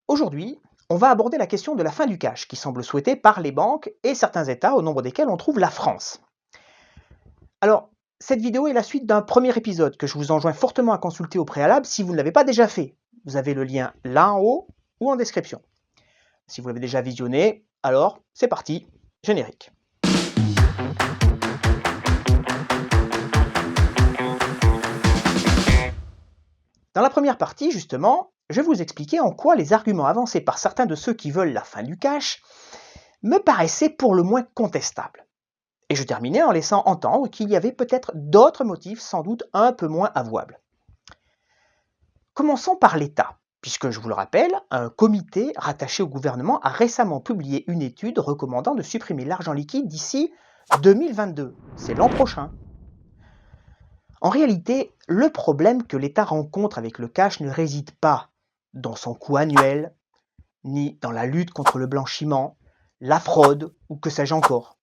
Aujourd'hui, on va aborder la question de la fin du cash, qui semble souhaitée par les banques et certains États, au nombre desquels on trouve la France. Alors, cette vidéo est la suite d'un premier épisode que je vous enjoins fortement à consulter au préalable si vous ne l'avez pas déjà fait. Vous avez le lien là en haut ou en description. Si vous l'avez déjà visionné, alors c'est parti, générique. Dans la première partie, justement, je vais vous expliquer en quoi les arguments avancés par certains de ceux qui veulent la fin du cash me paraissaient pour le moins contestables. Et je terminais en laissant entendre qu'il y avait peut-être d'autres motifs sans doute un peu moins avouables. Commençons par l'État, puisque je vous le rappelle, un comité rattaché au gouvernement a récemment publié une étude recommandant de supprimer l'argent liquide d'ici 2022. C'est l'an prochain. En réalité, le problème que l'État rencontre avec le cash ne réside pas dans son coût annuel, ni dans la lutte contre le blanchiment, la fraude ou que sais-je encore,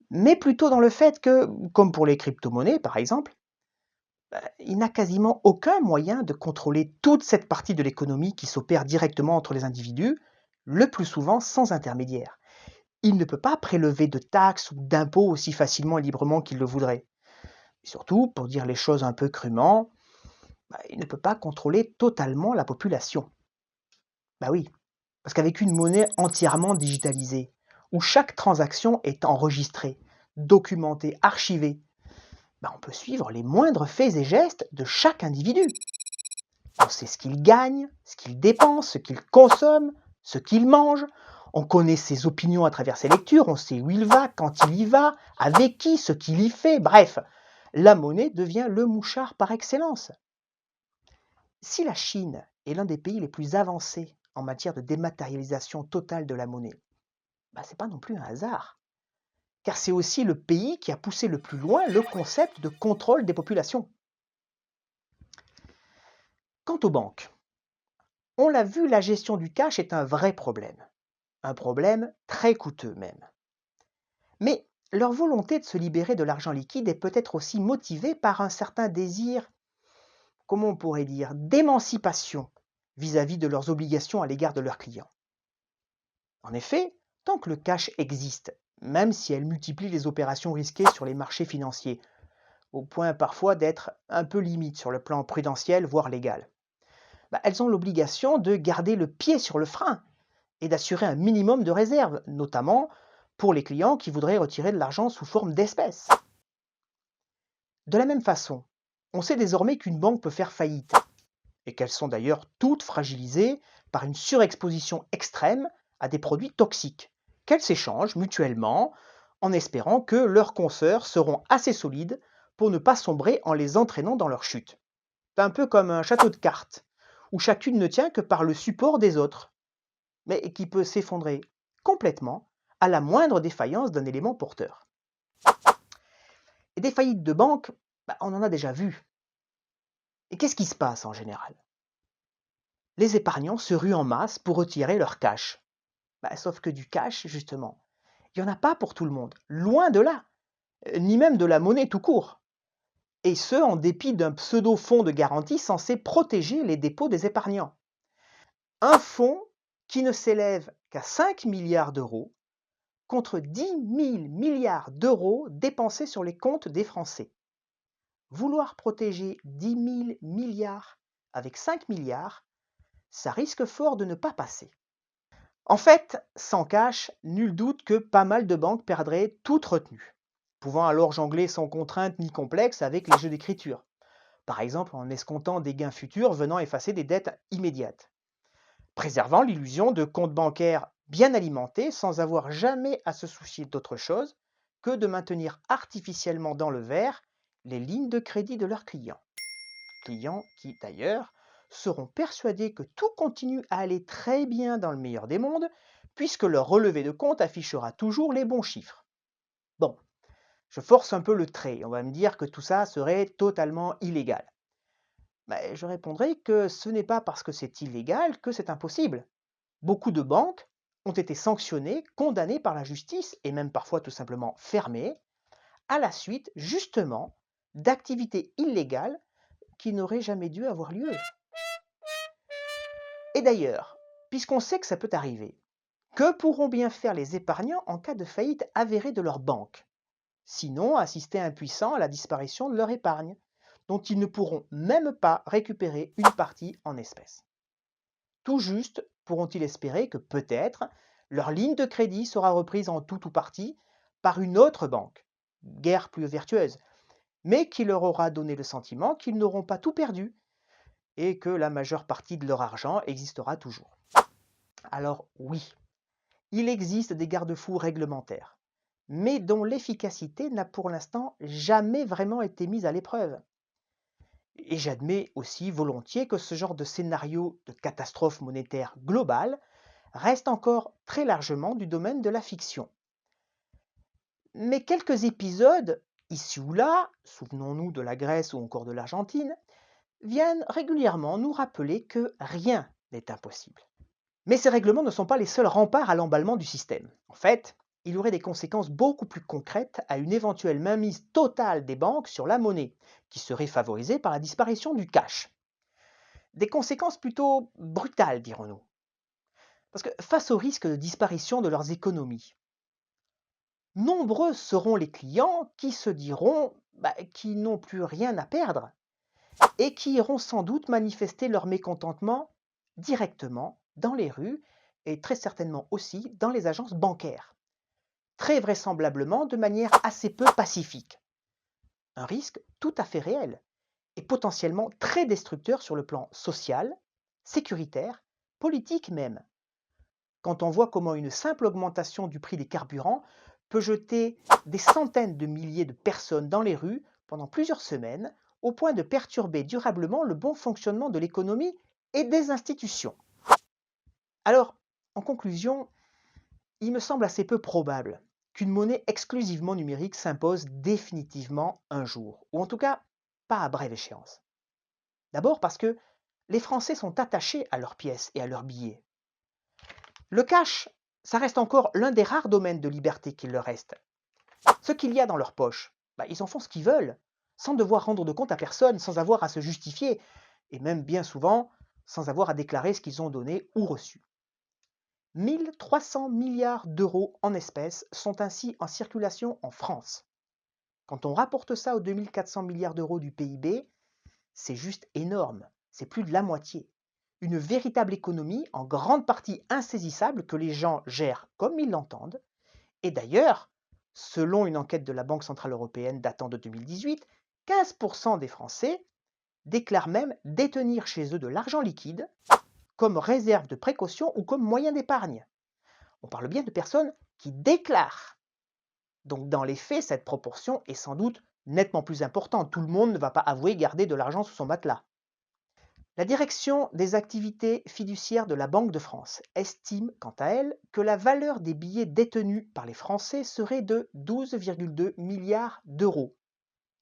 mais plutôt dans le fait que, comme pour les crypto-monnaies par exemple, il n'a quasiment aucun moyen de contrôler toute cette partie de l'économie qui s'opère directement entre les individus, le plus souvent sans intermédiaire. Il ne peut pas prélever de taxes ou d'impôts aussi facilement et librement qu'il le voudrait. Et surtout, pour dire les choses un peu crûment, il ne peut pas contrôler totalement la population. Bah oui, parce qu'avec une monnaie entièrement digitalisée, où chaque transaction est enregistrée, documentée, archivée, on peut suivre les moindres faits et gestes de chaque individu. On sait ce qu'il gagne, ce qu'il dépense, ce qu'il consomme, ce qu'il mange. On connaît ses opinions à travers ses lectures, on sait où il va, quand il y va, avec qui, ce qu'il y fait. Bref, la monnaie devient le mouchard par excellence. Si la Chine est l'un des pays les plus avancés en matière de dématérialisation totale de la monnaie, ce n'est pas non plus un hasard, car c'est aussi le pays qui a poussé le plus loin le concept de contrôle des populations. Quant aux banques, on l'a vu, la gestion du cash est un vrai problème. Un problème très coûteux même. Mais leur volonté de se libérer de l'argent liquide est peut-être aussi motivée par un certain désir, comment on pourrait dire, d'émancipation vis-à-vis de leurs obligations à l'égard de leurs clients. En effet, tant que le cash existe, même si elle multiplie les opérations risquées sur les marchés financiers, au point parfois d'être un peu limite sur le plan prudentiel, voire légal, elles ont l'obligation de garder le pied sur le frein et d'assurer un minimum de réserve, notamment pour les clients qui voudraient retirer de l'argent sous forme d'espèces. De la même façon, on sait désormais qu'une banque peut faire faillite, et qu'elles sont d'ailleurs toutes fragilisées par une surexposition extrême à des produits toxiques, qu'elles s'échangent mutuellement en espérant que leurs consoeurs seront assez solides pour ne pas sombrer en les entraînant dans leur chute. C'est un peu comme un château de cartes, où chacune ne tient que par le support des autres, mais qui peut s'effondrer complètement à la moindre défaillance d'un élément porteur. Et des faillites de banques, on en a déjà vu. Et qu'est-ce qui se passe en général? Les épargnants se ruent en masse pour retirer leur cash. Sauf que du cash, justement, il n'y en a pas pour tout le monde, loin de là, ni même de la monnaie tout court. Et ce, en dépit d'un pseudo-fonds de garantie censé protéger les dépôts des épargnants. Un fonds qui ne s'élève qu'à 5 milliards d'euros, contre 10 000 milliards d'euros dépensés sur les comptes des Français. Vouloir protéger 10 000 milliards avec 5 milliards, ça risque fort de ne pas passer. En fait, sans cash, nul doute que pas mal de banques perdraient toute retenue, pouvant alors jongler sans contrainte ni complexe avec les jeux d'écriture, par exemple en escomptant des gains futurs venant effacer des dettes immédiates, préservant l'illusion de comptes bancaires bien alimentés sans avoir jamais à se soucier d'autre chose que de maintenir artificiellement dans le vert les lignes de crédit de leurs clients. Clients qui, d'ailleurs, seront persuadés que tout continue à aller très bien dans le meilleur des mondes, puisque leur relevé de compte affichera toujours les bons chiffres. Bon, je force un peu le trait, on va me dire que tout ça serait totalement illégal. Je répondrai que ce n'est pas parce que c'est illégal que c'est impossible. Beaucoup de banques ont été sanctionnées, condamnées par la justice et même parfois tout simplement fermées, à la suite justement d'activités illégales qui n'auraient jamais dû avoir lieu. Et d'ailleurs, puisqu'on sait que ça peut arriver. Que pourront bien faire les épargnants en cas de faillite avérée de leur banque? Sinon, assister impuissants à la disparition de leur épargne, dont ils ne pourront même pas récupérer une partie en espèces. Tout juste pourront-ils espérer que peut-être leur ligne de crédit sera reprise en tout ou partie par une autre banque, guère plus vertueuse, mais qui leur aura donné le sentiment qu'ils n'auront pas tout perdu et que la majeure partie de leur argent existera toujours. Alors oui, il existe des garde-fous réglementaires, mais dont l'efficacité n'a pour l'instant jamais vraiment été mise à l'épreuve. Et j'admets aussi volontiers que ce genre de scénario de catastrophe monétaire globale reste encore très largement du domaine de la fiction. Mais quelques épisodes, ici ou là, souvenons-nous de la Grèce ou encore de l'Argentine, viennent régulièrement nous rappeler que rien n'est impossible. Mais ces règlements ne sont pas les seuls remparts à l'emballement du système. En fait, il y aurait des conséquences beaucoup plus concrètes à une éventuelle mainmise totale des banques sur la monnaie, qui serait favorisée par la disparition du cash. Des conséquences plutôt brutales, dirons-nous. Parce que face au risque de disparition de leurs économies, nombreux seront les clients qui se diront qu'ils n'ont plus rien à perdre et qui iront sans doute manifester leur mécontentement directement dans les rues et très certainement aussi dans les agences bancaires, très vraisemblablement de manière assez peu pacifique. Un risque tout à fait réel et potentiellement très destructeur sur le plan social, sécuritaire, politique même, quand on voit comment une simple augmentation du prix des carburants peut jeter des centaines de milliers de personnes dans les rues pendant plusieurs semaines, au point de perturber durablement le bon fonctionnement de l'économie et des institutions. Alors, en conclusion, il me semble assez peu probable qu'une monnaie exclusivement numérique s'impose définitivement un jour, ou en tout cas pas à brève échéance. D'abord parce que les Français sont attachés à leurs pièces et à leurs billets. Le cash, ça reste encore l'un des rares domaines de liberté qu'il leur reste. Ce qu'il y a dans leur poche, ils en font ce qu'ils veulent, sans devoir rendre de compte à personne, sans avoir à se justifier, et même bien souvent sans avoir à déclarer ce qu'ils ont donné ou reçu. 1300 milliards d'euros en espèces sont ainsi en circulation en France. Quand on rapporte ça aux 2400 milliards d'euros du PIB, c'est juste énorme, c'est plus de la moitié. Une véritable économie en grande partie insaisissable que les gens gèrent comme ils l'entendent. Et d'ailleurs, selon une enquête de la Banque centrale européenne datant de 2018, 15% des Français déclarent même détenir chez eux de l'argent liquide comme réserve de précaution ou comme moyen d'épargne. On parle bien de personnes qui déclarent. Donc dans les faits, cette proportion est sans doute nettement plus importante. Tout le monde ne va pas avouer garder de l'argent sous son matelas. La direction des activités fiduciaires de la Banque de France estime, quant à elle, que la valeur des billets détenus par les Français serait de 12,2 milliards d'euros.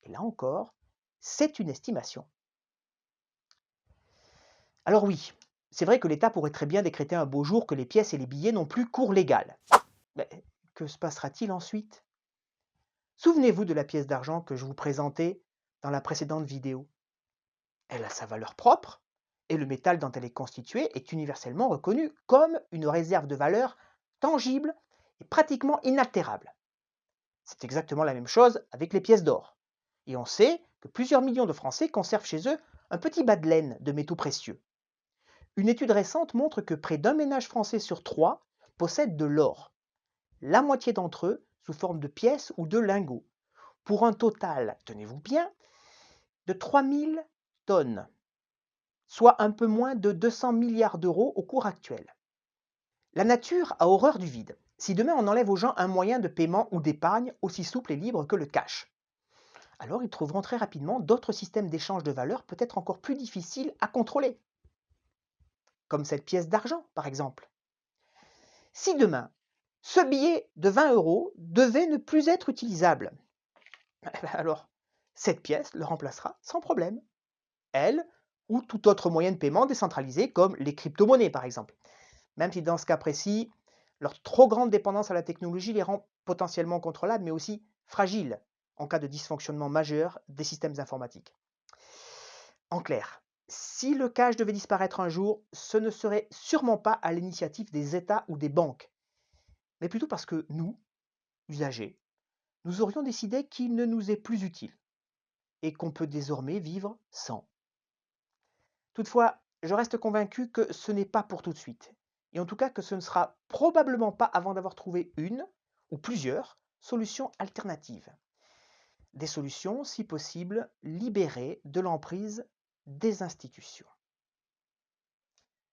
Et là encore, c'est une estimation. Alors oui, c'est vrai que l'État pourrait très bien décréter un beau jour que les pièces et les billets n'ont plus cours légal. Mais que se passera-t-il ensuite? Souvenez-vous de la pièce d'argent que je vous présentais dans la précédente vidéo. Elle a sa valeur propre, et le métal dont elle est constituée est universellement reconnu comme une réserve de valeur tangible et pratiquement inaltérable. C'est exactement la même chose avec les pièces d'or. Et on sait que plusieurs millions de Français conservent chez eux un petit bas de laine de métaux précieux. Une étude récente montre que près d'un ménage français sur 3 possède de l'or. La moitié d'entre eux sous forme de pièces ou de lingots, pour un total, tenez-vous bien, de 3000 tonnes, soit un peu moins de 200 milliards d'euros au cours actuel. La nature a horreur du vide. Si demain on enlève aux gens un moyen de paiement ou d'épargne aussi souple et libre que le cash, alors ils trouveront très rapidement d'autres systèmes d'échange de valeurs peut-être encore plus difficiles à contrôler, comme cette pièce d'argent par exemple. Si demain, ce billet de 20 euros devait ne plus être utilisable, alors cette pièce le remplacera sans problème. Elle, ou tout autre moyen de paiement décentralisé comme les crypto-monnaies par exemple. Même si dans ce cas précis, leur trop grande dépendance à la technologie les rend potentiellement contrôlables, mais aussi fragiles en cas de dysfonctionnement majeur des systèmes informatiques. En clair, Si le cash devait disparaître un jour, ce ne serait sûrement pas à l'initiative des États ou des banques, mais plutôt parce que nous, usagers, nous aurions décidé qu'il ne nous est plus utile et qu'on peut désormais vivre sans. Toutefois, je reste convaincu que ce n'est pas pour tout de suite, et en tout cas que ce ne sera probablement pas avant d'avoir trouvé une, ou plusieurs, solutions alternatives. Des solutions, si possible, libérées de l'emprise des institutions.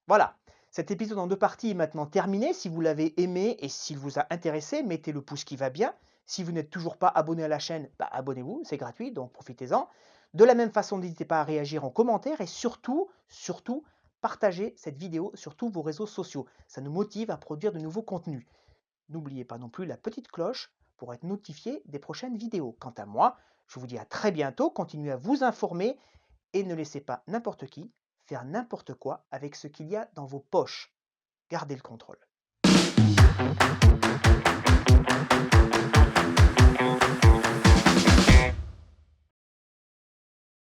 Voilà, cet épisode en 2 parties est maintenant terminé. Si vous l'avez aimé et s'il vous a intéressé, mettez le pouce qui va bien. Si vous n'êtes toujours pas abonné à la chaîne, abonnez-vous, c'est gratuit, donc profitez-en. De la même façon, n'hésitez pas à réagir en commentaire et surtout, partagez cette vidéo sur tous vos réseaux sociaux. Ça nous motive à produire de nouveaux contenus. N'oubliez pas non plus la petite cloche pour être notifié des prochaines vidéos. Quant à moi, je vous dis à très bientôt, continuez à vous informer et ne laissez pas n'importe qui faire n'importe quoi avec ce qu'il y a dans vos poches. Gardez le contrôle.